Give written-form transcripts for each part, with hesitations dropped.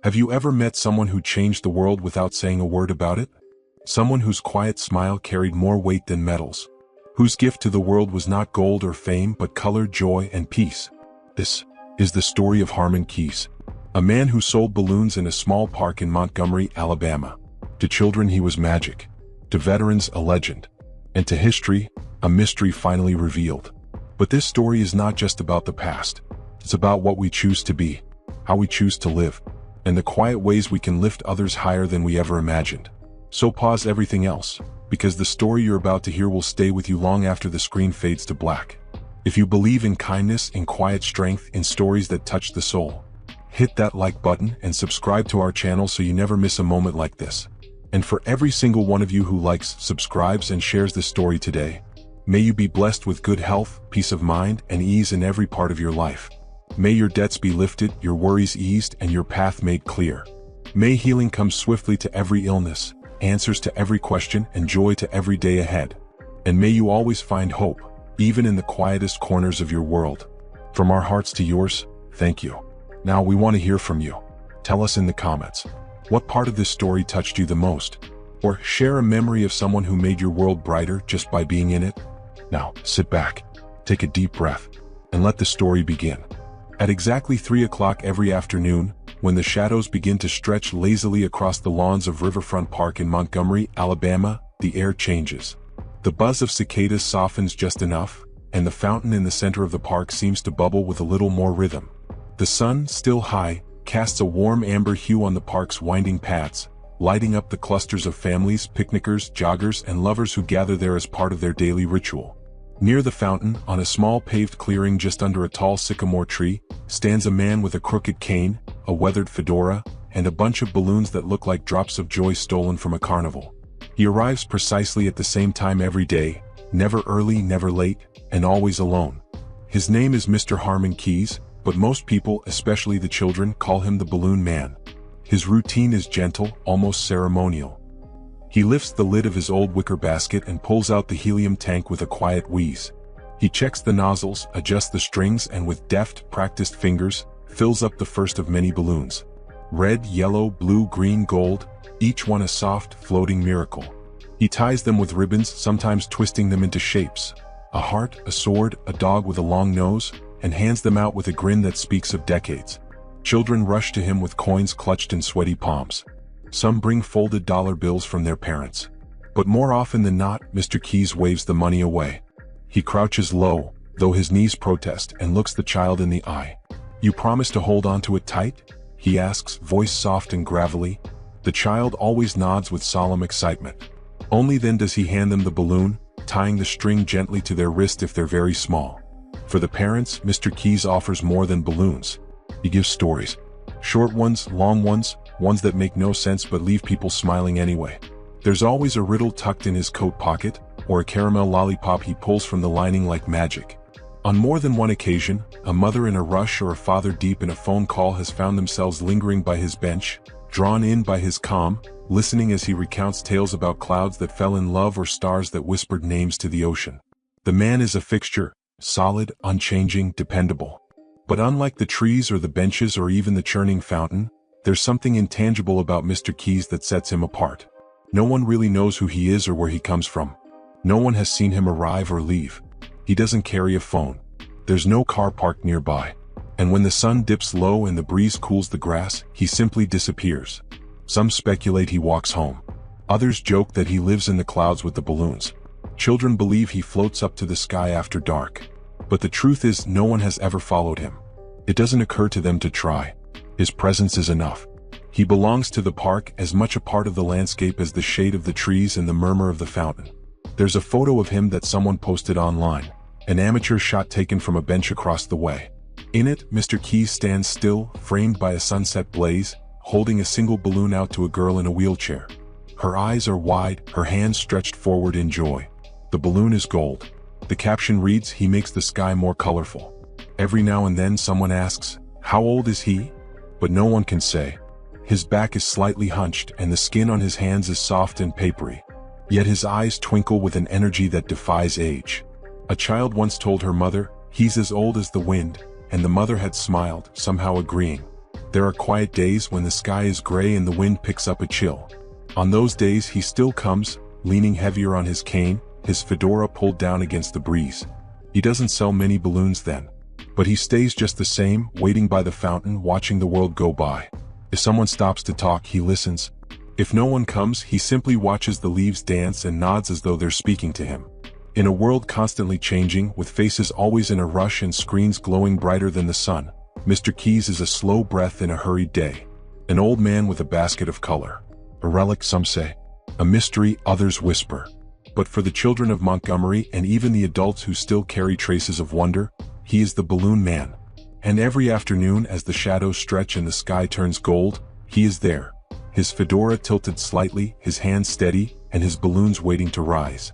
Have you ever met someone who changed the world without saying a word about it? Someone whose quiet smile carried more weight than medals. Whose gift to the world was not gold or fame but color, joy, and peace. This is the story of Harmon Keyes, a man who sold balloons in a small park in Montgomery, Alabama. To children he was magic, to veterans a legend, and to history, a mystery finally revealed. But this story is not just about the past. It's about what we choose to be, how we choose to live, and the quiet ways we can lift others higher than we ever imagined. So pause everything else, because the story you're about to hear will stay with you long after the screen fades to black. If you believe in kindness, in quiet strength, in stories that touch the soul, hit that like button and subscribe to our channel so you never miss a moment like this. And for every single one of you who likes, subscribes, and shares this story today, may you be blessed with good health, peace of mind, and ease in every part of your life. May your debts be lifted, your worries eased, and your path made clear. May healing come swiftly to every illness, answers to every question, and joy to every day ahead. And may you always find hope, even in the quietest corners of your world. From our hearts to yours, thank you. Now we want to hear from you. Tell us in the comments, what part of this story touched you the most? Or share a memory of someone who made your world brighter just by being in it. Now, sit back, take a deep breath, and let the story begin. At exactly 3 o'clock every afternoon, when the shadows begin to stretch lazily across the lawns of Riverfront Park in Montgomery, Alabama, the air changes. The buzz of cicadas softens just enough, and the fountain in the center of the park seems to bubble with a little more rhythm. The sun, still high, casts a warm amber hue on the park's winding paths, lighting up the clusters of families, picnickers, joggers, and lovers who gather there as part of their daily ritual. Near the fountain, on a small paved clearing just under a tall sycamore tree, stands a man with a crooked cane, a weathered fedora, and a bunch of balloons that look like drops of joy stolen from a carnival. He arrives precisely at the same time every day, never early, never late, and always alone. His name is Mr. Harmon Keyes, but most people, especially the children, call him the Balloon Man. His routine is gentle, almost ceremonial. He lifts the lid of his old wicker basket and pulls out the helium tank with a quiet wheeze. He checks the nozzles, adjusts the strings, and with deft, practiced fingers, fills up the first of many balloons. Red, yellow, blue, green, gold, each one a soft, floating miracle. He ties them with ribbons, sometimes twisting them into shapes. A heart, a sword, a dog with a long nose, and hands them out with a grin that speaks of decades. Children rush to him with coins clutched in sweaty palms. Some bring folded dollar bills from their parents. But more often than not, Mr. Keyes waves the money away. He crouches low, though his knees protest, and looks the child in the eye. "You promise to hold on to it tight?" he asks, voice soft and gravelly. The child always nods with solemn excitement. Only then does he hand them the balloon, tying the string gently to their wrist if they're very small. For the parents, Mr. Keyes offers more than balloons. He gives stories. Short ones, long ones, ones that make no sense but leave people smiling anyway. There's always a riddle tucked in his coat pocket, or a caramel lollipop he pulls from the lining like magic. On more than one occasion, a mother in a rush or a father deep in a phone call has found themselves lingering by his bench, drawn in by his calm, listening as he recounts tales about clouds that fell in love or stars that whispered names to the ocean. The man is a fixture, solid, unchanging, dependable. But unlike the trees or the benches or even the churning fountain, there's something intangible about Mr. Keyes that sets him apart. No one really knows who he is or where he comes from. No one has seen him arrive or leave. He doesn't carry a phone. There's no car parked nearby. And when the sun dips low and the breeze cools the grass, he simply disappears. Some speculate he walks home. Others joke that he lives in the clouds with the balloons. Children believe he floats up to the sky after dark. But the truth is, no one has ever followed him. It doesn't occur to them to try. His presence is enough. He belongs to the park, as much a part of the landscape as the shade of the trees and the murmur of the fountain. There's a photo of him that someone posted online, an amateur shot taken from a bench across the way. In it, Mr. Keyes stands still, framed by a sunset blaze, holding a single balloon out to a girl in a wheelchair. Her eyes are wide, her hands stretched forward in joy. The balloon is gold. The caption reads, "He makes the sky more colorful." Every now and then someone asks, "How old is he?" But no one can say. His back is slightly hunched and the skin on his hands is soft and papery. Yet his eyes twinkle with an energy that defies age. A child once told her mother, "He's as old as the wind," and the mother had smiled, somehow agreeing. There are quiet days when the sky is gray and the wind picks up a chill. On those days he still comes, leaning heavier on his cane, his fedora pulled down against the breeze. He doesn't sell many balloons then. But he stays just the same, waiting by the fountain, watching the world go by. If someone stops to talk, he listens. If no one comes, he simply watches the leaves dance and nods as though they're speaking to him. In a world constantly changing, with faces always in a rush and screens glowing brighter than the sun, Mr. Keyes is a slow breath in a hurried day. An old man with a basket of color. A relic, some say. A mystery, others whisper. But for the children of Montgomery and even the adults who still carry traces of wonder, he is the balloon man. And every afternoon as the shadows stretch and the sky turns gold, he is there. His fedora tilted slightly, his hands steady, and his balloons waiting to rise.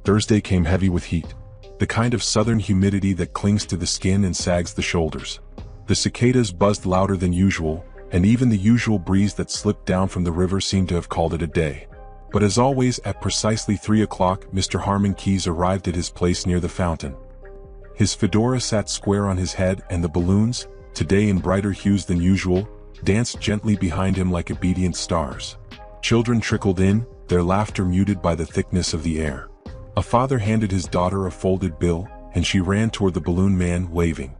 Thursday came heavy with heat. The kind of southern humidity that clings to the skin and sags the shoulders. The cicadas buzzed louder than usual, and even the usual breeze that slipped down from the river seemed to have called it a day. But as always, at precisely 3 o'clock, Mr. Harmon Keyes arrived at his place near the fountain. His fedora sat square on his head, and the balloons, today in brighter hues than usual, danced gently behind him like obedient stars. Children trickled in, their laughter muted by the thickness of the air. A father handed his daughter a folded bill, and she ran toward the balloon man, waving.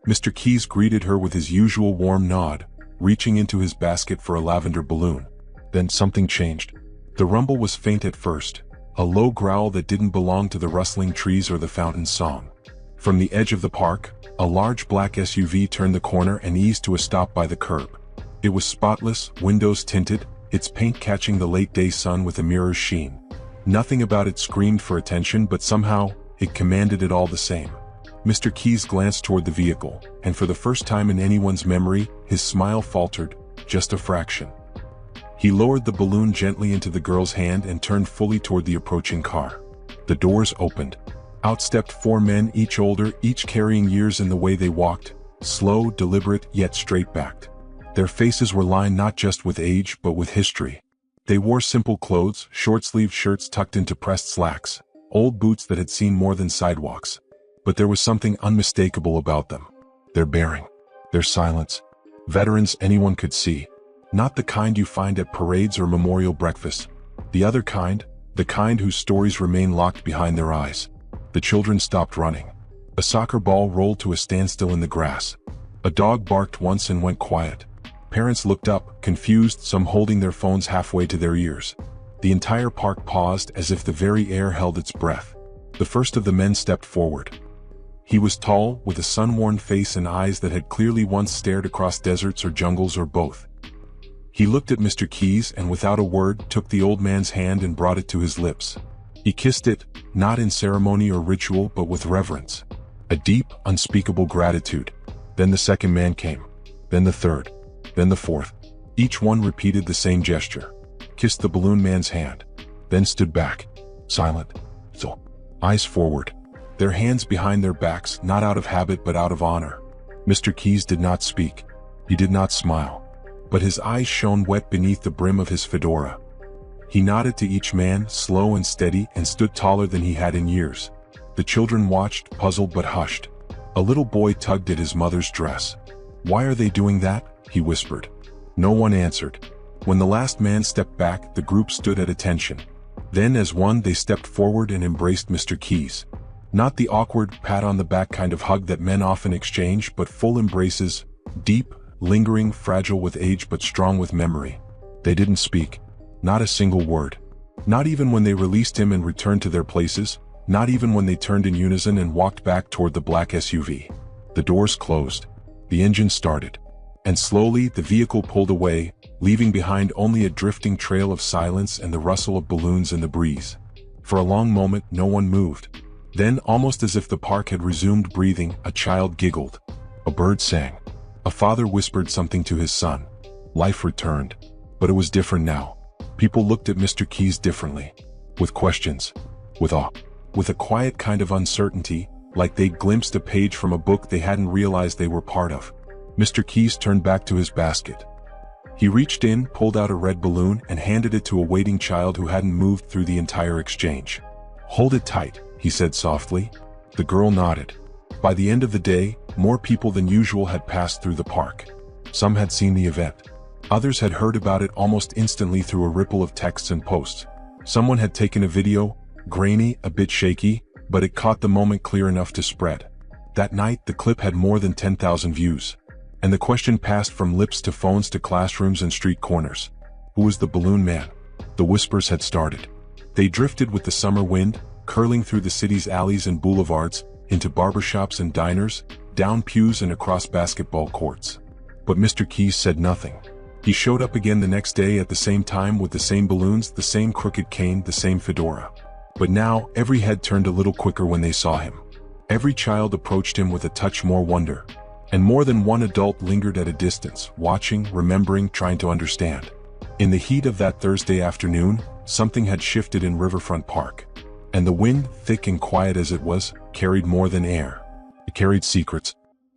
Mr. Keyes greeted her with his usual warm nod, reaching into his basket for a lavender balloon. Then something changed. The rumble was faint at first, a low growl that didn't belong to the rustling trees or the fountain's song. From the edge of the park, a large black SUV turned the corner and eased to a stop by the curb. It was spotless, windows tinted, its paint catching the late-day sun with a mirror's sheen. Nothing about it screamed for attention, but somehow, it commanded it all the same. Mr. Keyes glanced toward the vehicle, and for the first time in anyone's memory, his smile faltered, just a fraction. He lowered the balloon gently into the girl's hand and turned fully toward the approaching car. The doors opened. Out stepped 4 men, each older, each carrying years in the way they walked, slow, deliberate, yet straight-backed. Their faces were lined not just with age, but with history. They wore simple clothes, short-sleeved shirts tucked into pressed slacks, old boots that had seen more than sidewalks. But there was something unmistakable about them. Their bearing, their silence. Veterans anyone could see. Not the kind you find at parades or memorial breakfasts. The other kind, the kind whose stories remain locked behind their eyes. The children stopped running. A soccer ball rolled to a standstill in the grass. A dog barked once and went quiet. Parents looked up, confused, some holding their phones halfway to their ears. The entire park paused as if the very air held its breath. The first of the men stepped forward. He was tall, with a sun-worn face and eyes that had clearly once stared across deserts or jungles or both. He looked at Mr. Keyes and without a word took the old man's hand and brought it to his lips. He kissed it, not in ceremony or ritual but with reverence. A deep, unspeakable gratitude. Then the second man came. Then the third. Then the fourth. Each one repeated the same gesture. Kissed the balloon man's hand. Then stood back. Silent. So. Eyes forward. Their hands behind their backs, not out of habit but out of honor. Mr. Keyes did not speak. He did not smile. But his eyes shone wet beneath the brim of his fedora. He nodded to each man, slow and steady, and stood taller than he had in years. The children watched, puzzled but hushed. A little boy tugged at his mother's dress. "Why are they doing that?" he whispered. No one answered. When the last man stepped back, the group stood at attention. Then as one they stepped forward and embraced Mr. Keyes. Not the awkward, pat-on-the-back kind of hug that men often exchange, but full embraces, deep, lingering, fragile with age but strong with memory. They didn't speak. Not a single word. Not even when they released him and returned to their places, not even when they turned in unison and walked back toward the black SUV. The doors closed. The engine started. And slowly the vehicle pulled away, leaving behind only a drifting trail of silence and the rustle of balloons in the breeze. For a long moment no one moved. Then, almost as if the park had resumed breathing, a child giggled. A bird sang. A father whispered something to his son. Life returned. But it was different now. People looked at Mr. Keyes differently. With questions. With awe. With a quiet kind of uncertainty, like they'd glimpsed a page from a book they hadn't realized they were part of. Mr. Keyes turned back to his basket. He reached in, pulled out a red balloon, and handed it to a waiting child who hadn't moved through the entire exchange. "Hold it tight," he said softly. The girl nodded. By the end of the day, more people than usual had passed through the park. Some had seen the event. Others had heard about it almost instantly through a ripple of texts and posts. Someone had taken a video, grainy, a bit shaky, but it caught the moment clear enough to spread. That night, the clip had more than 10,000 views. And the question passed from lips to phones to classrooms and street corners. Who was the balloon man? The whispers had started. They drifted with the summer wind, curling through the city's alleys and boulevards, into barbershops and diners, down pews and across basketball courts. But Mr. Keyes said nothing. He showed up again the next day at the same time with the same balloons, the same crooked cane, the same fedora. But now, every head turned a little quicker when they saw him. Every child approached him with a touch more wonder. And more than one adult lingered at a distance, watching, remembering, trying to understand. In the heat of that Thursday afternoon, something had shifted in Riverfront Park. And the wind, thick and quiet as it was, carried more than air. It carried secrets.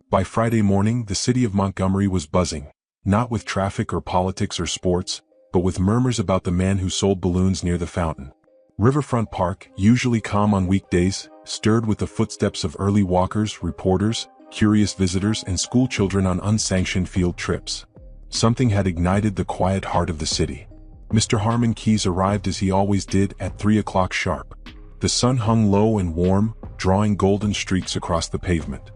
By Friday morning, the city of Montgomery was buzzing, not with traffic or politics or sports, but with murmurs about the man who sold balloons near the fountain. Riverfront Park, usually calm on weekdays, stirred with the footsteps of early walkers, reporters, curious visitors, and schoolchildren on unsanctioned field trips. Something had ignited the quiet heart of the city. Mr. Harmon Keyes arrived as he always did at 3 o'clock sharp. The sun hung low and warm, drawing golden streaks across the pavement.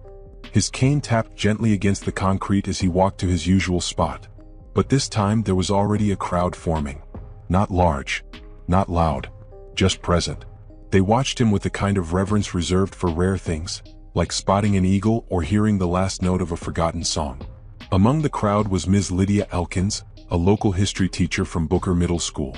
His cane tapped gently against the concrete as he walked to his usual spot. But this time there was already a crowd forming. Not large, not loud, just present. They watched him with the kind of reverence reserved for rare things, like spotting an eagle or hearing the last note of a forgotten song. Among the crowd was Ms. Lydia Elkins, a local history teacher from Booker Middle School.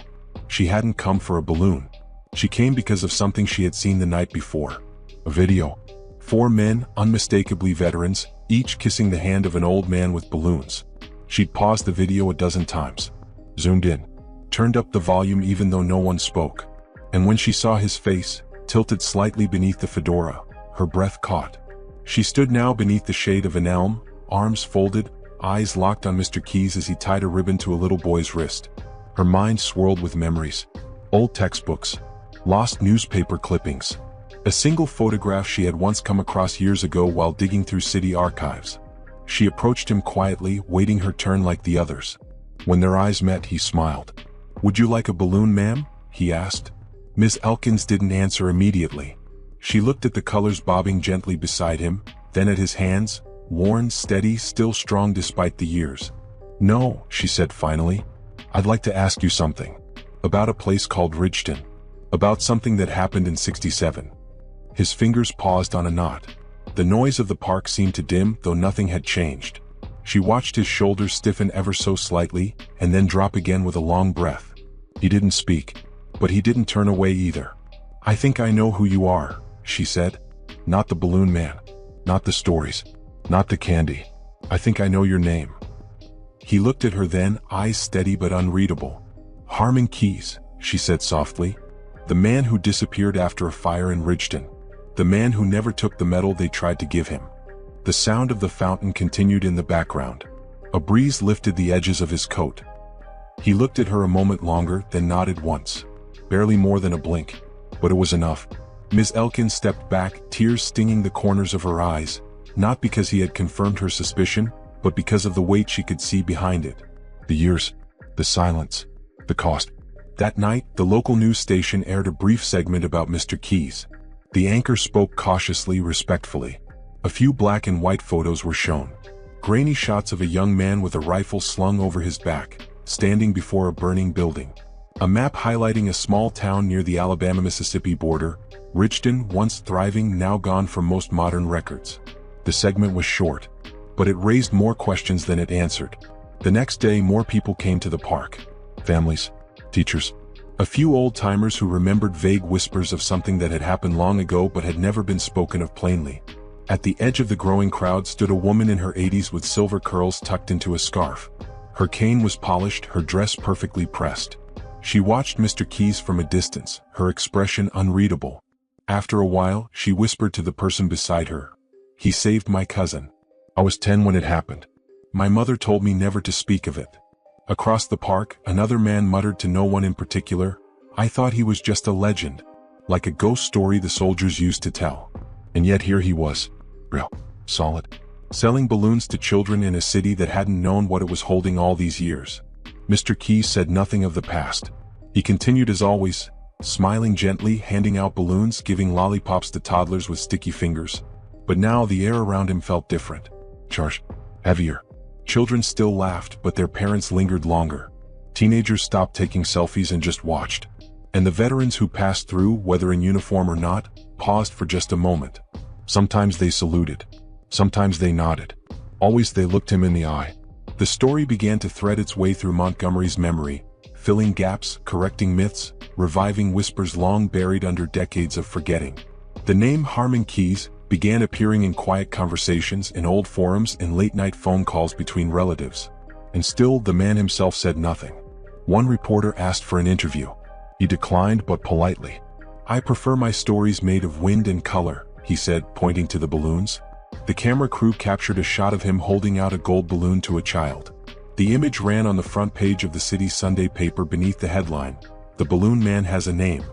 She hadn't come for a balloon. She came because of something she had seen the night before. A video. 4 men, unmistakably veterans, each kissing the hand of an old man with balloons. She'd paused the video a dozen times. Zoomed in. Turned up the volume even though no one spoke. And when she saw his face, tilted slightly beneath the fedora, her breath caught. She stood now beneath the shade of an elm, arms folded, eyes locked on Mr. Keyes as he tied a ribbon to a little boy's wrist. Her mind swirled with memories. Old textbooks. Lost newspaper clippings. A single photograph she had once come across years ago while digging through city archives. She approached him quietly, waiting her turn like the others. When their eyes met, he smiled. "Would you like a balloon, ma'am?" he asked. Miss Elkins didn't answer immediately. She looked at the colors bobbing gently beside him, then at his hands, worn, steady, still strong despite the years. "No," she said finally. "I'd like to ask you something. About a place called Ridgeton. About something that happened in '67. His fingers paused on a knot. The noise of the park seemed to dim, though nothing had changed. She watched his shoulders stiffen ever so slightly, and then drop again with a long breath. He didn't speak, but he didn't turn away either. "I think I know who you are," she said. "Not the balloon man. Not the stories. Not the candy. I think I know your name." He looked at her then, eyes steady but unreadable. "Harmon Keyes," she said softly. "The man who disappeared after a fire in Ridgeton. The man who never took the medal they tried to give him." The sound of the fountain continued in the background. A breeze lifted the edges of his coat. He looked at her a moment longer, then nodded once. Barely more than a blink. But it was enough. Miss Elkins stepped back, tears stinging the corners of her eyes, not because he had confirmed her suspicion, but because of the weight she could see behind it. The years, the silence, the cost. That night, the local news station aired a brief segment about Mr. Keyes. The anchor spoke cautiously, respectfully. A few black and white photos were shown. Grainy shots of a young man with a rifle slung over his back, standing before a burning building. A map highlighting a small town near the Alabama-Mississippi border, Ridgeton, once thriving, now gone from most modern records. The segment was short, but it raised more questions than it answered. The next day, more people came to the park. Families, teachers, a few old-timers who remembered vague whispers of something that had happened long ago but had never been spoken of plainly. At the edge of the growing crowd stood a woman in her 80s with silver curls tucked into a scarf. Her cane was polished, her dress perfectly pressed. She watched Mr. Keyes from a distance, her expression unreadable. After a while, she whispered to the person beside her. "He saved my cousin. I was 10 when it happened. My mother told me never to speak of it." Across the park, another man muttered to no one in particular, "I thought he was just a legend, like a ghost story the soldiers used to tell." And yet here he was, real, solid, selling balloons to children in a city that hadn't known what it was holding all these years. Mr. Keyes said nothing of the past. He continued as always, smiling gently, handing out balloons, giving lollipops to toddlers with sticky fingers. But now the air around him felt different. Charged, heavier. Children still laughed, but their parents lingered longer. Teenagers stopped taking selfies and just watched. And the veterans who passed through, whether in uniform or not, paused for just a moment. Sometimes they saluted. Sometimes they nodded. Always they looked him in the eye. The story began to thread its way through Montgomery's memory, filling gaps, correcting myths, reviving whispers long buried under decades of forgetting. The name Harmon Keyes began appearing in quiet conversations, in old forums, in late-night phone calls between relatives. And still the man himself said nothing. One reporter asked for an interview. He declined, but politely. "I prefer my stories made of wind and color," he said, pointing to the balloons. The camera crew captured a shot of him holding out a gold balloon to a child. The image ran on the front page of the city's Sunday paper beneath the headline, "The Balloon Man Has a Name."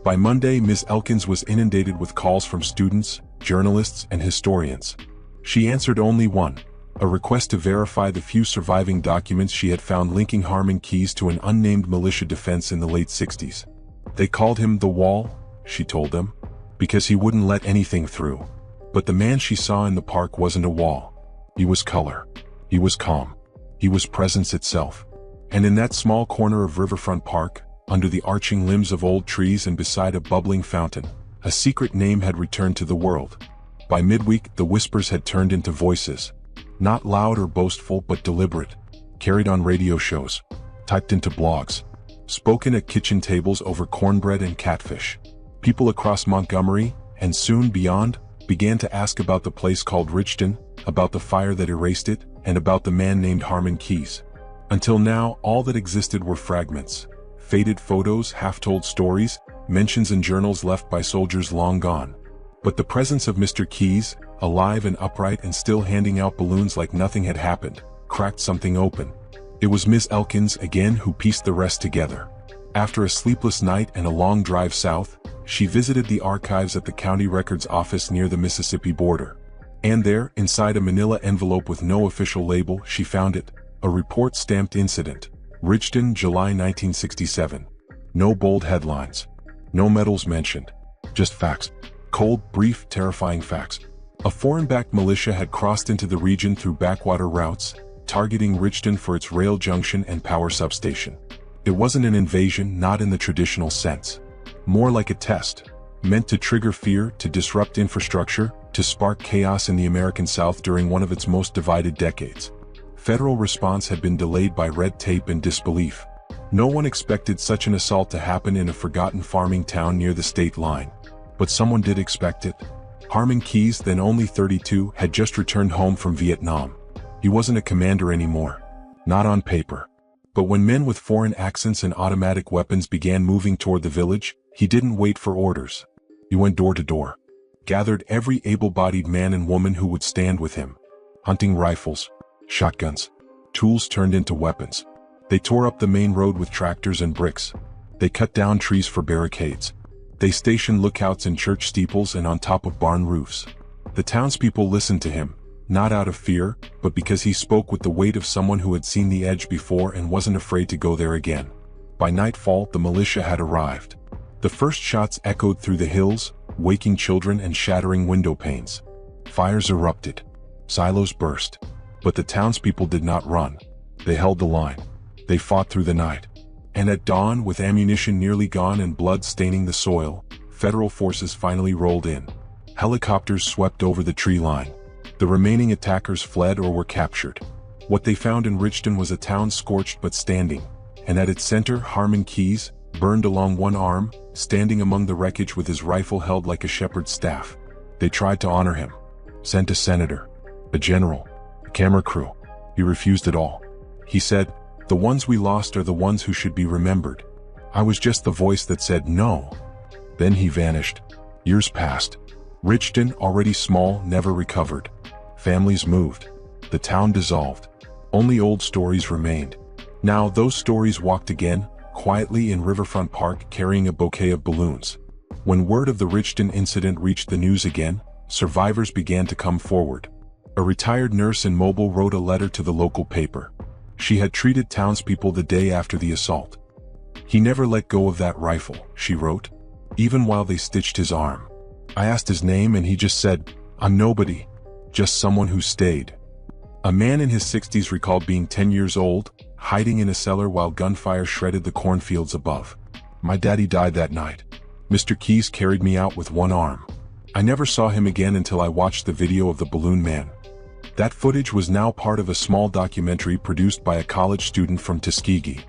By Monday, Ms. Elkins was inundated with calls from students, journalists, and historians. She answered only one, a request to verify the few surviving documents she had found linking Harmon Keyes to an unnamed militia defense in the late 60s. They called him the Wall, she told them, because he wouldn't let anything through. But the man she saw in the park wasn't a wall. He was color. He was calm. He was presence itself. And in that small corner of Riverfront Park, under the arching limbs of old trees and beside a bubbling fountain, a secret name had returned to the world. By midweek, the whispers had turned into voices. Not loud or boastful, but deliberate. Carried on radio shows. Typed into blogs. Spoken at kitchen tables over cornbread and catfish. People across Montgomery, and soon beyond, began to ask about the place called Richton, about the fire that erased it, and about the man named Harmon Keyes. Until now, all that existed were fragments. Faded photos, half-told stories, mentions in journals left by soldiers long gone. But the presence of Mr. Keyes, alive and upright and still handing out balloons like nothing had happened, cracked something open. It was Miss Elkins again who pieced the rest together. After a sleepless night and a long drive south, she visited the archives at the county records office near the Mississippi border. And there, inside a manila envelope with no official label, she found it, a report stamped incident. Richton, July 1967. No bold headlines. No medals mentioned. Just facts. Cold, brief, terrifying facts. A foreign-backed militia had crossed into the region through backwater routes, targeting Richton for its rail junction and power substation. It wasn't an invasion, not in the traditional sense. More like a test, meant to trigger fear, to disrupt infrastructure, to spark chaos in the American South during one of its most divided decades. Federal response had been delayed by red tape and disbelief. No one expected such an assault to happen in a forgotten farming town near the state line. But someone did expect it. Harmon Keyes, then only 32, had just returned home from Vietnam. He wasn't a commander anymore. Not on paper. But when men with foreign accents and automatic weapons began moving toward the village, he didn't wait for orders. He went door to door. Gathered every able-bodied man and woman who would stand with him. Hunting rifles, shotguns, tools turned into weapons. They tore up the main road with tractors and bricks. They cut down trees for barricades. They stationed lookouts in church steeples and on top of barn roofs. The townspeople listened to him, not out of fear, but because he spoke with the weight of someone who had seen the edge before and wasn't afraid to go there again. By nightfall, the militia had arrived. The first shots echoed through the hills, waking children and shattering window panes. Fires erupted. Silos burst. But the townspeople did not run. They held the line. They fought through the night. And at dawn, with ammunition nearly gone and blood staining the soil, federal forces finally rolled in. Helicopters swept over the tree line. The remaining attackers fled or were captured. What they found in Richton was a town scorched but standing, and at its center, Harmon Keyes, burned along one arm, standing among the wreckage with his rifle held like a shepherd's staff. They tried to honor him. Sent a senator, a general, a camera crew. He refused it all. He said, "The ones we lost are the ones who should be remembered." I was just the voice that said no. Then he vanished. Years passed. Richton, already small, never recovered. Families moved. The town dissolved. Only old stories remained. Now those stories walked again, quietly in Riverfront Park, carrying a bouquet of balloons. When word of the Richton incident reached the news again, survivors began to come forward. A retired nurse in Mobile wrote a letter to the local paper. She had treated townspeople the day after the assault. "He never let go of that rifle," she wrote, "even while they stitched his arm. I asked his name and he just said, 'I'm nobody, just someone who stayed.'" A man in his 60s recalled being 10 years old, hiding in a cellar while gunfire shredded the cornfields above. "My daddy died that night. Mr. Keyes carried me out with one arm. I never saw him again until I watched the video of the balloon man." That footage was now part of a small documentary produced by a college student from Tuskegee.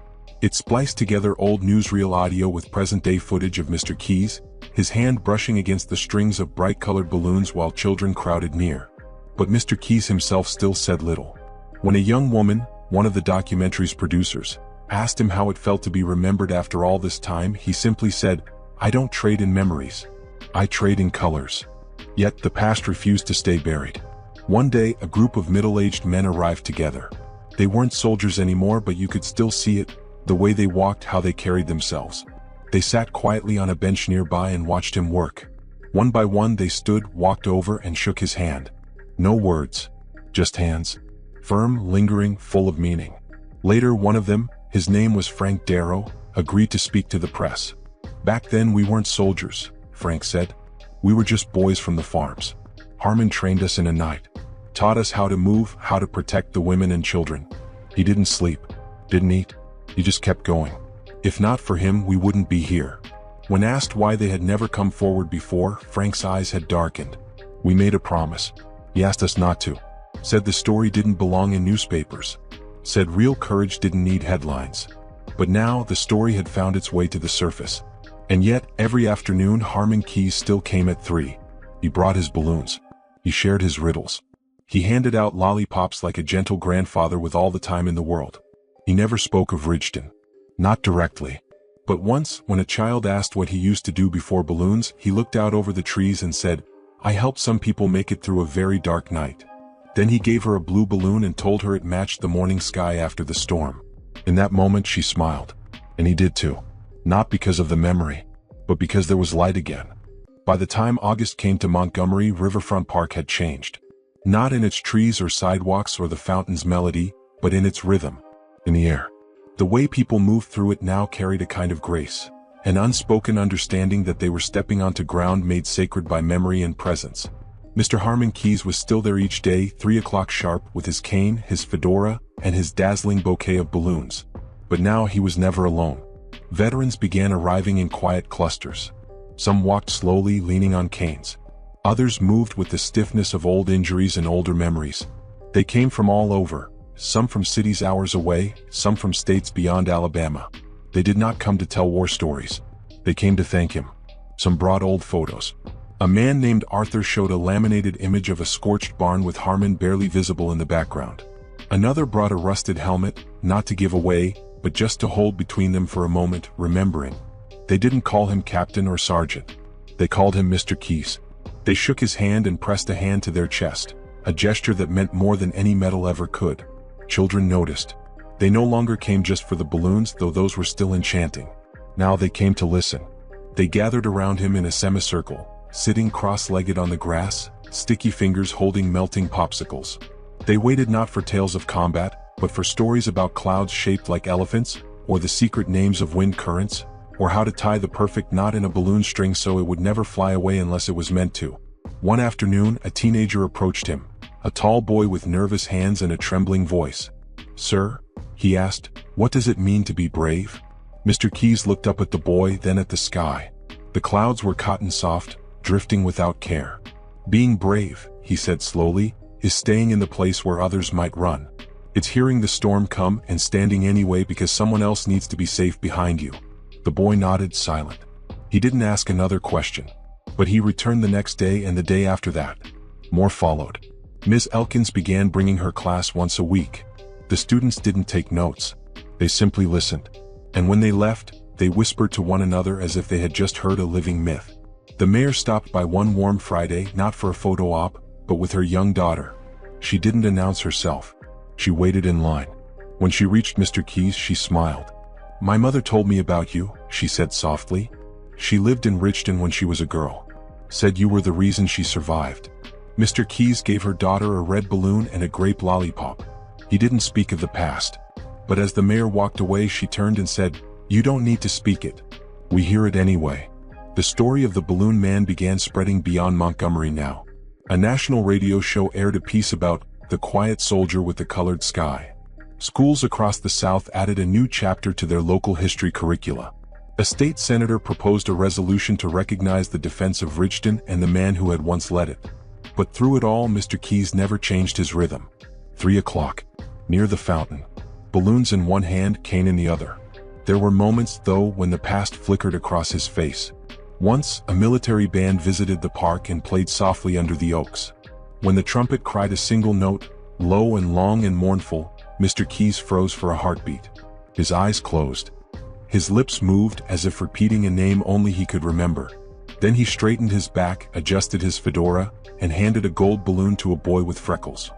It spliced together old newsreel audio with present-day footage of Mr. Keyes, his hand brushing against the strings of bright-colored balloons while children crowded near. But Mr. Keyes himself still said little. When a young woman, one of the documentary's producers, asked him how it felt to be remembered after all this time, he simply said, "I don't trade in memories. I trade in colors." Yet the past refused to stay buried. One day, a group of middle-aged men arrived together. They weren't soldiers anymore, but you could still see it, the way they walked, how they carried themselves. They sat quietly on a bench nearby and watched him work. One by one they stood, walked over, and shook his hand. No words, just hands. Firm, lingering, full of meaning. Later, one of them, his name was Frank Darrow, agreed to speak to the press. "Back then we weren't soldiers," Frank said. "We were just boys from the farms. Harmon trained us in a night. Taught us how to move, how to protect the women and children. He didn't sleep, didn't eat. He just kept going. If not for him, we wouldn't be here." When asked why they had never come forward before, Frank's eyes had darkened. "We made a promise. He asked us not to. Said the story didn't belong in newspapers. Said real courage didn't need headlines. But now the story had found its way to the surface. And yet, every afternoon Harmon Keyes still came at 3. He brought his balloons. He shared his riddles. He handed out lollipops like a gentle grandfather with all the time in the world. He never spoke of Ridgeton. Not directly. But once, when a child asked what he used to do before balloons, he looked out over the trees and said, "I helped some people make it through a very dark night." Then he gave her a blue balloon and told her it matched the morning sky after the storm. In that moment she smiled. And he did too. Not because of the memory, but because there was light again. By the time August came to Montgomery, Riverfront Park had changed. Not in its trees or sidewalks or the fountain's melody, but in its rhythm, in the air. The way people moved through it now carried a kind of grace, an unspoken understanding that they were stepping onto ground made sacred by memory and presence. Mr. Harmon Keyes was still there each day, 3 o'clock sharp, with his cane, his fedora, and his dazzling bouquet of balloons. But now he was never alone. Veterans began arriving in quiet clusters. Some walked slowly, leaning on canes. Others moved with the stiffness of old injuries and older memories. They came from all over, some from cities hours away, some from states beyond Alabama. They did not come to tell war stories. They came to thank him. Some brought old photos. A man named Arthur showed a laminated image of a scorched barn with Harmon barely visible in the background. Another brought a rusted helmet, not to give away, but just to hold between them for a moment, remembering. They didn't call him captain or sergeant. They called him Mr. Keyes. They shook his hand and pressed a hand to their chest, a gesture that meant more than any medal ever could. Children noticed. They no longer came just for the balloons, though those were still enchanting. Now they came to listen. They gathered around him in a semicircle, sitting cross-legged on the grass, sticky fingers holding melting popsicles. They waited not for tales of combat, but for stories about clouds shaped like elephants, or the secret names of wind currents, or how to tie the perfect knot in a balloon string so it would never fly away unless it was meant to. One afternoon, a teenager approached him, a tall boy with nervous hands and a trembling voice. "Sir," he asked, "what does it mean to be brave?" Mr. Keyes looked up at the boy, then at the sky. The clouds were cotton soft, drifting without care. "Being brave," he said slowly, "is staying in the place where others might run. It's hearing the storm come and standing anyway because someone else needs to be safe behind you." The boy nodded, silent. He didn't ask another question. But he returned the next day and the day after that. More followed. Ms. Elkins began bringing her class once a week. The students didn't take notes. They simply listened. And when they left, they whispered to one another as if they had just heard a living myth. The mayor stopped by one warm Friday, not for a photo op, but with her young daughter. She didn't announce herself. She waited in line. When she reached Mr. Keyes, she smiled. "My mother told me about you," she said softly. "She lived in Ridgeton when she was a girl. Said you were the reason she survived." Mr. Keyes gave her daughter a red balloon and a grape lollipop. He didn't speak of the past. But as the mayor walked away, she turned and said, "You don't need to speak it. We hear it anyway." The story of the balloon man began spreading beyond Montgomery now. A national radio show aired a piece about the quiet soldier with the colored sky. Schools across the South added a new chapter to their local history curricula. A state senator proposed a resolution to recognize the defense of Ridgeton and the man who had once led it. But through it all, Mr. Keyes never changed his rhythm. 3 o'clock. Near the fountain. Balloons in one hand, cane in the other. There were moments, though, when the past flickered across his face. Once, a military band visited the park and played softly under the oaks. When the trumpet cried a single note, low and long and mournful, Mr. Keyes froze for a heartbeat. His eyes closed. His lips moved as if repeating a name only he could remember. Then he straightened his back, adjusted his fedora, and handed a gold balloon to a boy with freckles.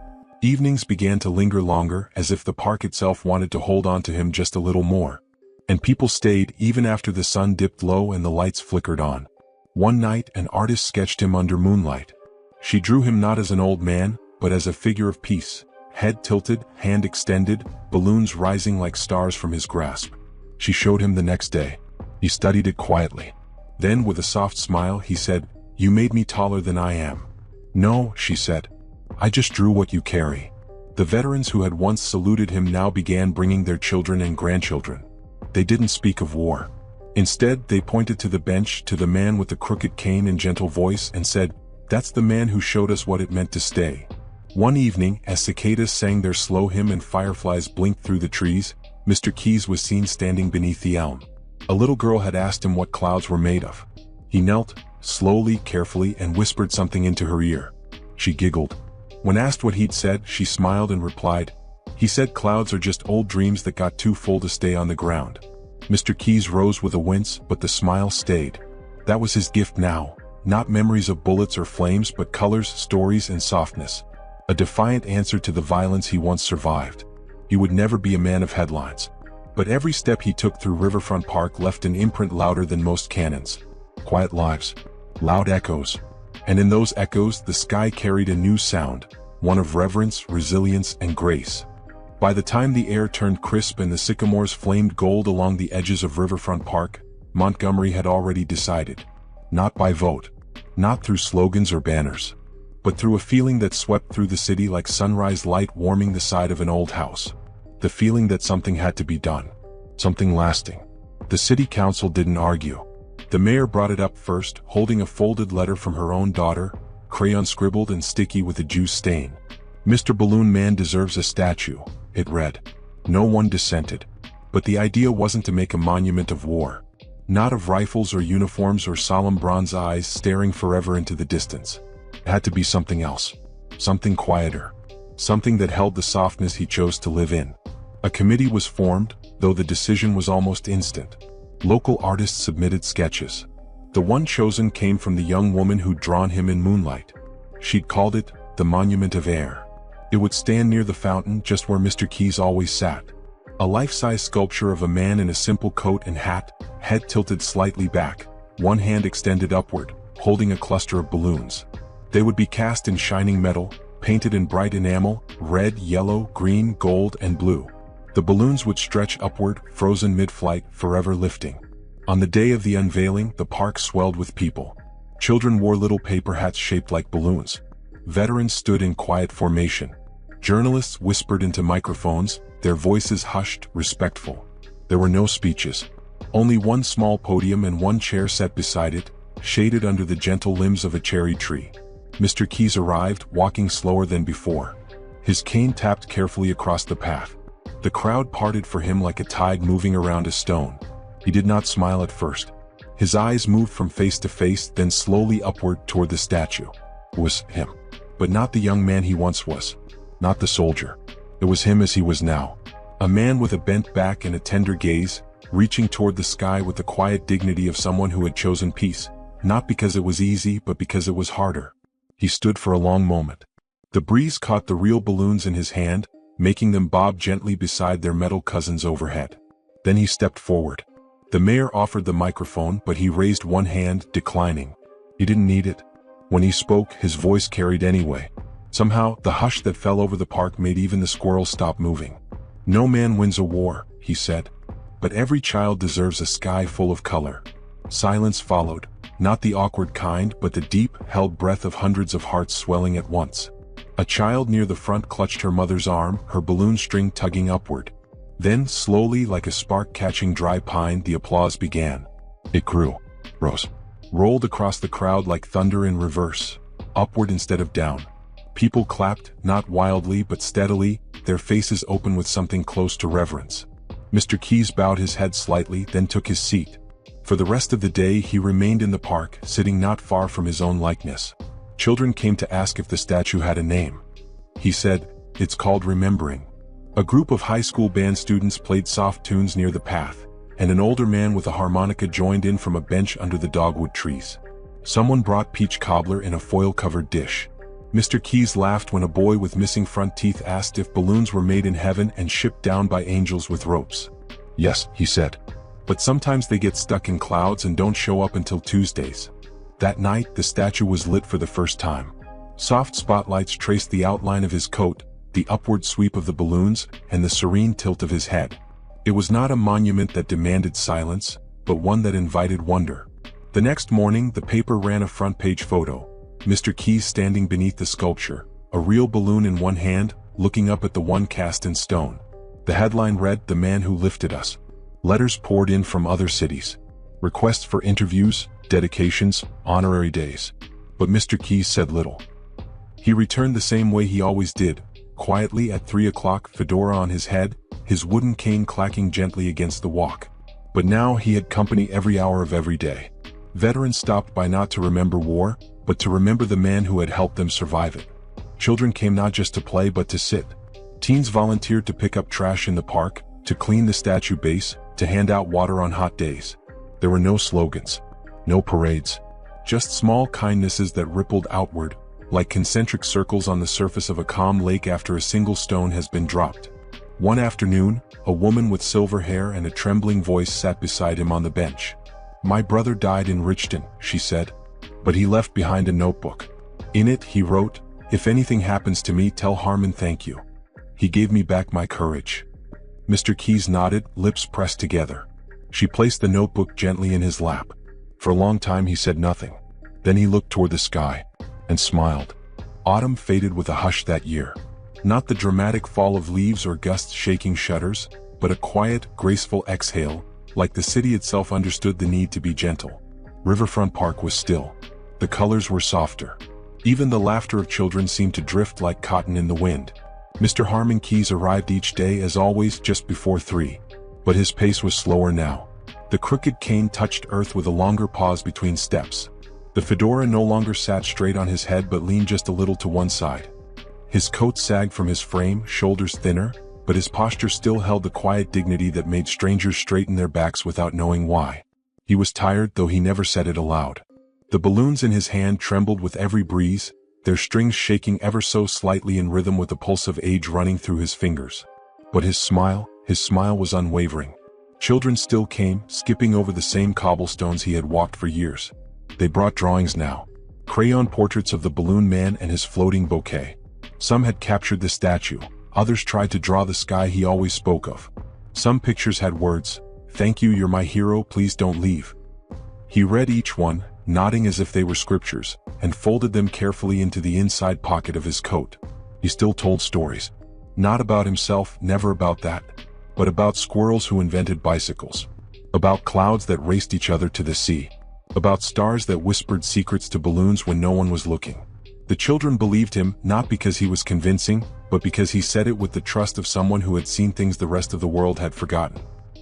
Evenings began to linger longer, as if the park itself wanted to hold on to him just a little more. And people stayed even after the sun dipped low and the lights flickered on. One night, an artist sketched him under moonlight. She drew him not as an old man, but as a figure of peace, head tilted, hand extended, balloons rising like stars from his grasp. She showed him the next day. He studied it quietly. Then, with a soft smile, he said, "You made me taller than I am." "No," she said. "I just drew what you carry." The veterans who had once saluted him now began bringing their children and grandchildren. They didn't speak of war. Instead, they pointed to the bench, to the man with the crooked cane and gentle voice, and said, "That's the man who showed us what it meant to stay." One evening, as cicadas sang their slow hymn and fireflies blinked through the trees, Mr. Keyes was seen standing beneath the elm. A little girl had asked him what clouds were made of. He knelt, slowly, carefully, and whispered something into her ear. She giggled. When asked what he'd said, she smiled and replied, "He said clouds are just old dreams that got too full to stay on the ground." Mr. Keyes rose with a wince, but the smile stayed. That was his gift now, not memories of bullets or flames, but colors, stories, and softness. A defiant answer to the violence he once survived. He would never be a man of headlines. But every step he took through Riverfront Park left an imprint louder than most cannons. Quiet lives. Loud echoes. And in those echoes, the sky carried a new sound, one of reverence, resilience, and grace. By the time the air turned crisp and the sycamores flamed gold along the edges of Riverfront Park, Montgomery had already decided. Not by vote. Not through slogans or banners. But through a feeling that swept through the city like sunrise light warming the side of an old house. The feeling that something had to be done. Something lasting. The city council didn't argue. The mayor brought it up first, holding a folded letter from her own daughter, crayon scribbled and sticky with a juice stain. "Mr. Balloon Man deserves a statue," it read. No one dissented. But the idea wasn't to make a monument of war. Not of rifles or uniforms or solemn bronze eyes staring forever into the distance. It had to be something else. Something quieter. Something that held the softness he chose to live in. A committee was formed, though the decision was almost instant. Local artists submitted sketches. The one chosen came from the young woman who'd drawn him in moonlight. She'd called it the Monument of Air. It would stand near the fountain, just where Mr. Keyes always sat. A life-size sculpture of a man in a simple coat and hat, head tilted slightly back, one hand extended upward, holding a cluster of balloons. They would be cast in shining metal, painted in bright enamel, red, yellow, green, gold, and blue. The balloons would stretch upward, frozen mid-flight, forever lifting. On the day of the unveiling, the park swelled with people. Children wore little paper hats shaped like balloons. Veterans stood in quiet formation. Journalists whispered into microphones, their voices hushed, respectful. There were no speeches. Only one small podium and one chair set beside it, shaded under the gentle limbs of a cherry tree. Mr. Keyes arrived, walking slower than before. His cane tapped carefully across the path. The crowd parted for him like a tide moving around a stone. He did not smile at first. His eyes moved from face to face, then slowly upward toward the statue. It was him. But not the young man he once was. Not the soldier. It was him as he was now. A man with a bent back and a tender gaze, reaching toward the sky with the quiet dignity of someone who had chosen peace, not because it was easy, but because it was harder. He stood for a long moment. The breeze caught the real balloons in his hand, making them bob gently beside their metal cousins overhead. Then he stepped forward. The mayor offered the microphone, but he raised one hand, declining. He didn't need it. When he spoke, his voice carried anyway. Somehow, the hush that fell over the park made even the squirrels stop moving. "No man wins a war," he said. "But every child deserves a sky full of color." Silence followed, not the awkward kind but the deep, held breath of hundreds of hearts swelling at once. A child near the front clutched her mother's arm, her balloon string tugging upward. Then, slowly like a spark catching dry pine, the applause began. It grew, rose, rolled across the crowd like thunder in reverse, upward instead of down. People clapped, not wildly but steadily, their faces open with something close to reverence. Mr. Keyes bowed his head slightly, then took his seat. For the rest of the day he remained in the park, sitting not far from his own likeness. Children came to ask if the statue had a name. He said, "It's called Remembering." A group of high school band students played soft tunes near the path, and an older man with a harmonica joined in from a bench under the dogwood trees. Someone brought peach cobbler in a foil-covered dish. Mr. Keyes laughed when a boy with missing front teeth asked if balloons were made in heaven and shipped down by angels with ropes. "Yes," he said. "But sometimes they get stuck in clouds and don't show up until Tuesdays." That night, the statue was lit for the first time. Soft spotlights traced the outline of his coat, the upward sweep of the balloons, and the serene tilt of his head. It was not a monument that demanded silence, but one that invited wonder. The next morning, the paper ran a front-page photo. Mr. Keyes standing beneath the sculpture, a real balloon in one hand, looking up at the one cast in stone. The headline read, "The Man Who Lifted Us." Letters poured in from other cities. Requests for interviews, dedications, honorary days. But Mr. Keyes said little. He returned the same way he always did, quietly at 3 o'clock, fedora on his head, his wooden cane clacking gently against the walk. But now he had company every hour of every day. Veterans stopped by not to remember war, but to remember the man who had helped them survive it. Children came not just to play but to sit. Teens volunteered to pick up trash in the park, to clean the statue base, to hand out water on hot days. There were no slogans, no parades, just small kindnesses that rippled outward, like concentric circles on the surface of a calm lake after a single stone has been dropped. One afternoon, a woman with silver hair and a trembling voice sat beside him on the bench. "My brother died in Richton," she said, "but he left behind a notebook. In it he wrote, 'If anything happens to me, tell Harmon thank you. He gave me back my courage.'" Mr. Keyes nodded, lips pressed together. She placed the notebook gently in his lap. For a long time he said nothing. Then he looked toward the sky and smiled. Autumn faded with a hush that year. Not the dramatic fall of leaves or gusts shaking shutters, but a quiet, graceful exhale, like the city itself understood the need to be gentle. Riverfront Park was still. The colors were softer. Even the laughter of children seemed to drift like cotton in the wind. Mr. Harmon Keyes arrived each day as always just before 3. But his pace was slower now. The crooked cane touched earth with a longer pause between steps. The fedora no longer sat straight on his head but leaned just a little to one side. His coat sagged from his frame, shoulders thinner, but his posture still held the quiet dignity that made strangers straighten their backs without knowing why. He was tired, though he never said it aloud. The balloons in his hand trembled with every breeze, their strings shaking ever so slightly in rhythm with the pulse of age running through his fingers. But his smile was unwavering. Children still came, skipping over the same cobblestones he had walked for years. They brought drawings now. Crayon portraits of the balloon man and his floating bouquet. Some had captured the statue, others tried to draw the sky he always spoke of. Some pictures had words, "Thank you, you're my hero, please don't leave." He read each one, nodding as if they were scriptures, and folded them carefully into the inside pocket of his coat. He still told stories. Not about himself, never about that, but about squirrels who invented bicycles. About clouds that raced each other to the sea. About stars that whispered secrets to balloons when no one was looking. The children believed him, not because he was convincing, but because he said it with the trust of someone who had seen things the rest of the world had forgotten.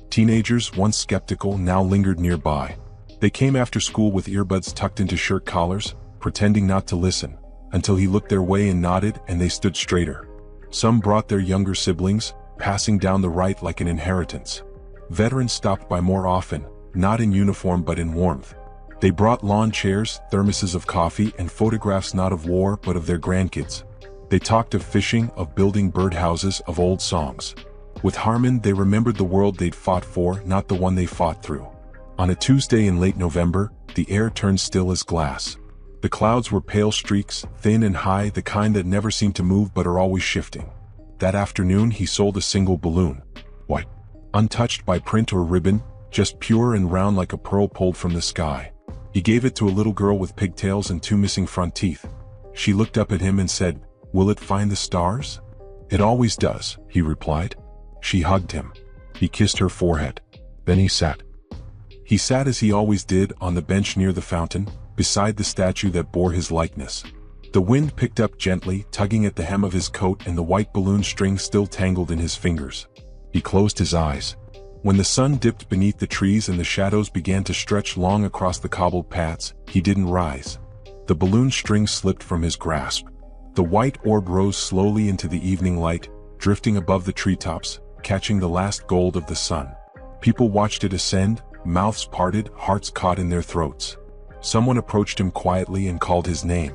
Teenagers, once skeptical, now lingered nearby. They came after school with earbuds tucked into shirt collars, pretending not to listen, until he looked their way and nodded, and they stood straighter. Some brought their younger siblings, passing down the right like an inheritance. Veterans stopped by more often, not in uniform but in warmth. They brought lawn chairs, thermoses of coffee, and photographs not of war but of their grandkids. They talked of fishing, of building birdhouses, of old songs. With Harmon, they remembered the world they'd fought for, not the one they fought through. On a Tuesday in late November, the air turned still as glass. The clouds were pale streaks, thin and high, the kind that never seem to move but are always shifting. That afternoon he sold a single balloon. White. Untouched by print or ribbon, just pure and round like a pearl pulled from the sky. He gave it to a little girl with pigtails and 2 missing front teeth. She looked up at him and said, "Will it find the stars?" "It always does," he replied. She hugged him. He kissed her forehead. Then he sat. He sat as he always did, on the bench near the fountain, beside the statue that bore his likeness. The wind picked up gently, tugging at the hem of his coat, and the white balloon string still tangled in his fingers. He closed his eyes. When the sun dipped beneath the trees and the shadows began to stretch long across the cobbled paths, he didn't rise. The balloon string slipped from his grasp. The white orb rose slowly into the evening light, drifting above the treetops, catching the last gold of the sun. People watched it ascend, mouths parted, hearts caught in their throats. Someone approached him quietly and called his name.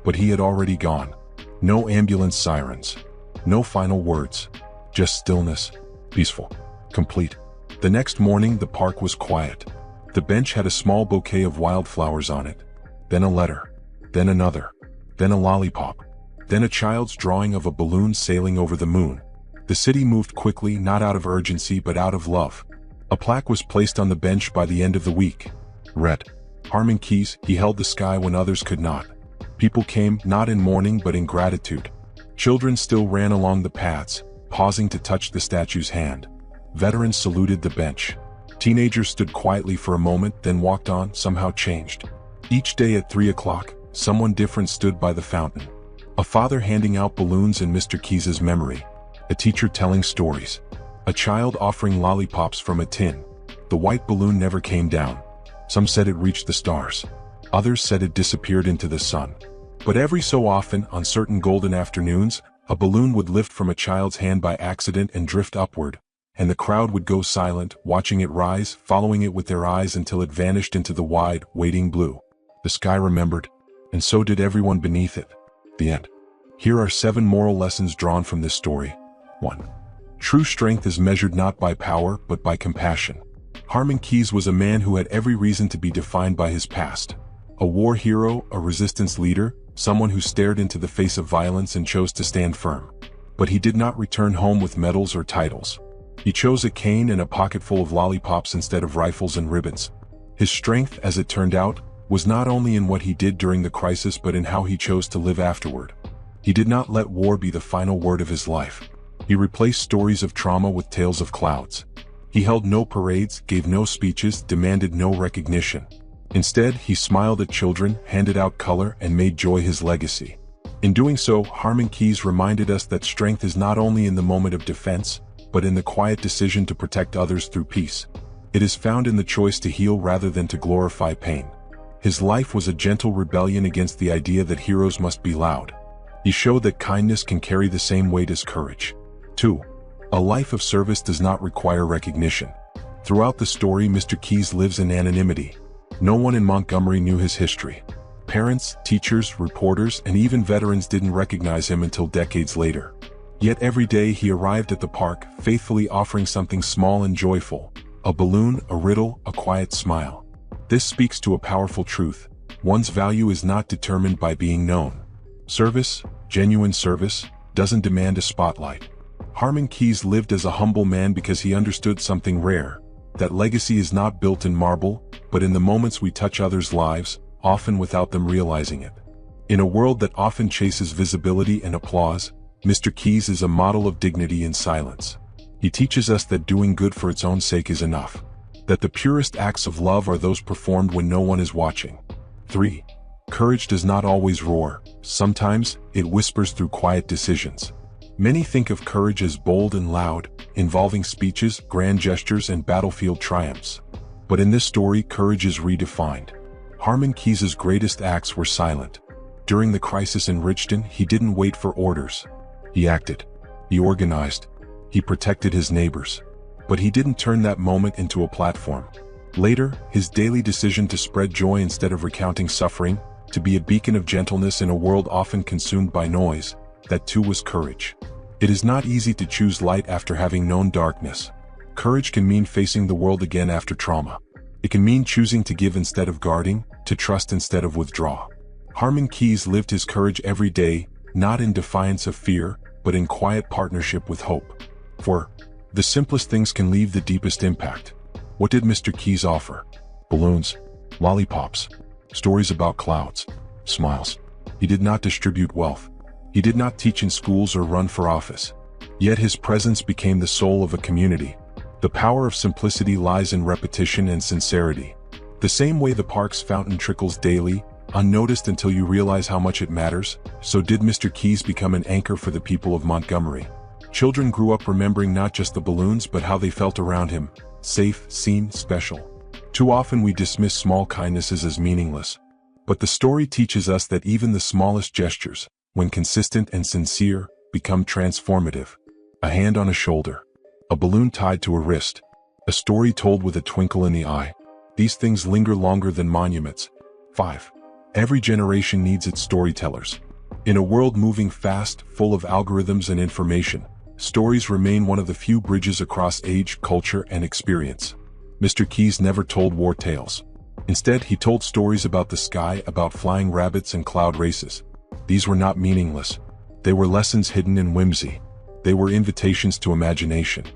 But he had already gone. No ambulance sirens. No final words. Just stillness. Peaceful. Complete. The next morning the park was quiet. The bench had a small bouquet of wildflowers on it. Then a letter. Then another. Then a lollipop. Then a child's drawing of a balloon sailing over the moon. The city moved quickly, not out of urgency but out of love. A plaque was placed on the bench by the end of the week. Read. Harmon Keyes, he held the sky when others could not. People came, not in mourning but in gratitude. Children still ran along the paths, pausing to touch the statue's hand. Veterans saluted the bench. Teenagers stood quietly for a moment, then walked on, somehow changed. Each day at 3 o'clock, someone different stood by the fountain. A father handing out balloons in Mr. Keyes's memory. A teacher telling stories. A child offering lollipops from a tin. The white balloon never came down. Some said it reached the stars. Others said it disappeared into the sun. But every so often, on certain golden afternoons, a balloon would lift from a child's hand by accident and drift upward, and the crowd would go silent, watching it rise, following it with their eyes until it vanished into the wide, waiting blue. The sky remembered, and so did everyone beneath it. The end. Here are 7 moral lessons drawn from this story. 1. True strength is measured not by power, but by compassion. Harmon Keyes was a man who had every reason to be defined by his past. A war hero, a resistance leader, someone who stared into the face of violence and chose to stand firm. But he did not return home with medals or titles. He chose a cane and a pocket full of lollipops instead of rifles and ribbons. His strength, as it turned out, was not only in what he did during the crisis but in how he chose to live afterward. He did not let war be the final word of his life. He replaced stories of trauma with tales of clouds. He held no parades, gave no speeches, demanded no recognition. Instead, he smiled at children, handed out color, and made joy his legacy. In doing so, Harmon Keyes reminded us that strength is not only in the moment of defense, but in the quiet decision to protect others through peace. It is found in the choice to heal rather than to glorify pain. His life was a gentle rebellion against the idea that heroes must be loud. He showed that kindness can carry the same weight as courage. 2. A life of service does not require recognition. Throughout the story, Mr. Keyes lives in anonymity. No one in Montgomery knew his history. Parents, teachers, reporters, and even veterans didn't recognize him until decades later. Yet every day he arrived at the park, faithfully offering something small and joyful. A balloon, a riddle, a quiet smile. This speaks to a powerful truth. One's value is not determined by being known. Service, genuine service, doesn't demand a spotlight. Harmon Keyes lived as a humble man because he understood something rare, that legacy is not built in marble, but in the moments we touch others' lives, often without them realizing it. In a world that often chases visibility and applause, Mr. Keyes is a model of dignity in silence. He teaches us that doing good for its own sake is enough, that the purest acts of love are those performed when no one is watching. 3. Courage does not always roar. Sometimes, it whispers through quiet decisions. Many think of courage as bold and loud, involving speeches, grand gestures, and battlefield triumphs. But in this story, courage is redefined. Harmon Keyes' greatest acts were silent. During the crisis in Richmond, he didn't wait for orders. He acted. He organized. He protected his neighbors. But he didn't turn that moment into a platform. Later, his daily decision to spread joy instead of recounting suffering, to be a beacon of gentleness in a world often consumed by noise, that too was courage. It is not easy to choose light after having known darkness. Courage can mean facing the world again after trauma. It can mean choosing to give instead of guarding, to trust instead of withdraw. Harmon Keyes lived his courage every day, not in defiance of fear, but in quiet partnership with hope. For the simplest things can leave the deepest impact. What did Mr. Keyes offer? Balloons, lollipops, stories about clouds, smiles. He did not distribute wealth. He did not teach in schools or run for office. Yet his presence became the soul of a community. The power of simplicity lies in repetition and sincerity. The same way the park's fountain trickles daily, unnoticed until you realize how much it matters, so did Mr. Keyes become an anchor for the people of Montgomery. Children grew up remembering not just the balloons but how they felt around him, safe, seen, special. Too often we dismiss small kindnesses as meaningless. But the story teaches us that even the smallest gestures, when consistent and sincere, become transformative. A hand on a shoulder, a balloon tied to a wrist, a story told with a twinkle in the eye. These things linger longer than monuments. 5. Every generation needs its storytellers. In a world moving fast, full of algorithms and information, stories remain one of the few bridges across age, culture, and experience. Mr. Keyes never told war tales. Instead, he told stories about the sky, about flying rabbits and cloud races. These were not meaningless. They were lessons hidden in whimsy. They were invitations to imagination.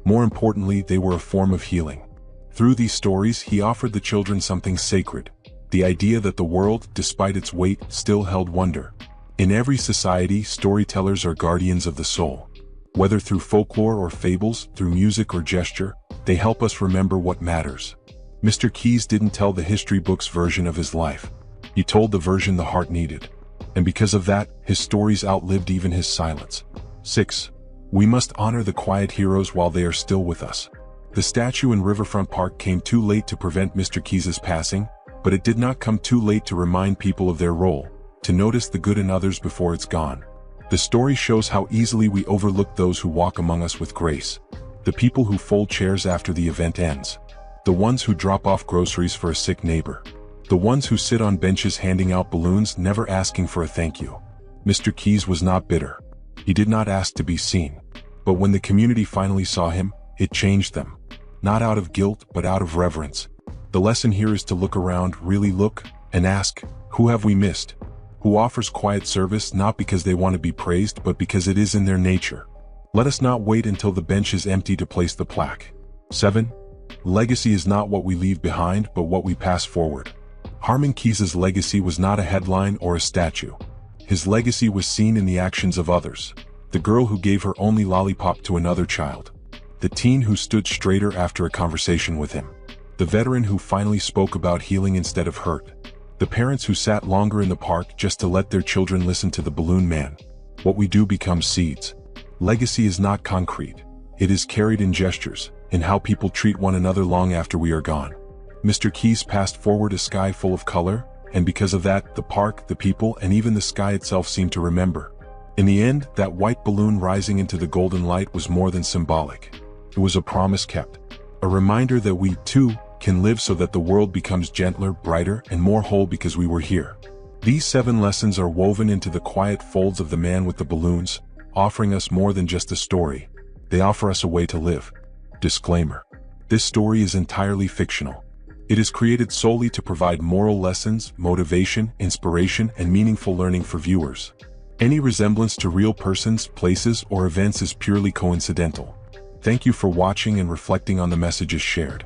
More importantly, they were a form of healing. Through these stories, he offered the children something sacred, the idea that the world, despite its weight, still held wonder. In every society, storytellers are guardians of the soul. Whether through folklore or fables, through music or gesture, they help us remember what matters. Mr. Keyes didn't tell the history book's version of his life. He told the version the heart needed. And because of that, his stories outlived even his silence. 6. We must honor the quiet heroes while they are still with us. The statue in Riverfront Park came too late to prevent Mr. Keyes' passing, but it did not come too late to remind people of their role, to notice the good in others before it's gone. The story shows how easily we overlook those who walk among us with grace. The people who fold chairs after the event ends. The ones who drop off groceries for a sick neighbor. The ones who sit on benches handing out balloons, never asking for a thank you. Mr. Keyes was not bitter. He did not ask to be seen. But when the community finally saw him, it changed them. Not out of guilt, but out of reverence. The lesson here is to look around, really look, and ask, who have we missed? Who offers quiet service not because they want to be praised, but because it is in their nature. Let us not wait until the bench is empty to place the plaque. 7. Legacy is not what we leave behind, but what we pass forward. Harmon Keyes' legacy was not a headline or a statue. His legacy was seen in the actions of others. The girl who gave her only lollipop to another child. The teen who stood straighter after a conversation with him. The veteran who finally spoke about healing instead of hurt. The parents who sat longer in the park just to let their children listen to the balloon man. What we do becomes seeds. Legacy is not concrete. It is carried in gestures, in how people treat one another long after we are gone. Mr. Keyes passed forward a sky full of color, and because of that, the park, the people, and even the sky itself seemed to remember. In the end, that white balloon rising into the golden light was more than symbolic. It was a promise kept. A reminder that we, too, can live so that the world becomes gentler, brighter, and more whole because we were here. These 7 lessons are woven into the quiet folds of the man with the balloons, offering us more than just a story. They offer us a way to live. Disclaimer. This story is entirely fictional. It is created solely to provide moral lessons, motivation, inspiration, and meaningful learning for viewers. Any resemblance to real persons, places, or events is purely coincidental. Thank you for watching and reflecting on the messages shared.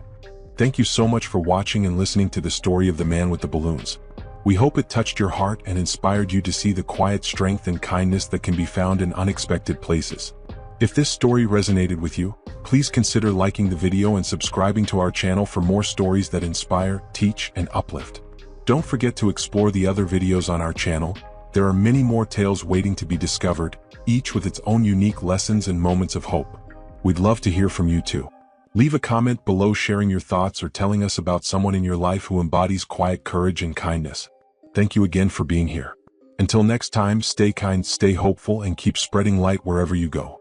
Thank you so much for watching and listening to the story of the man with the balloons. We hope it touched your heart and inspired you to see the quiet strength and kindness that can be found in unexpected places. If this story resonated with you, please consider liking the video and subscribing to our channel for more stories that inspire, teach, and uplift. Don't forget to explore the other videos on our channel. There are many more tales waiting to be discovered, each with its own unique lessons and moments of hope. We'd love to hear from you too. Leave a comment below sharing your thoughts or telling us about someone in your life who embodies quiet courage and kindness. Thank you again for being here. Until next time, stay kind, stay hopeful, and keep spreading light wherever you go.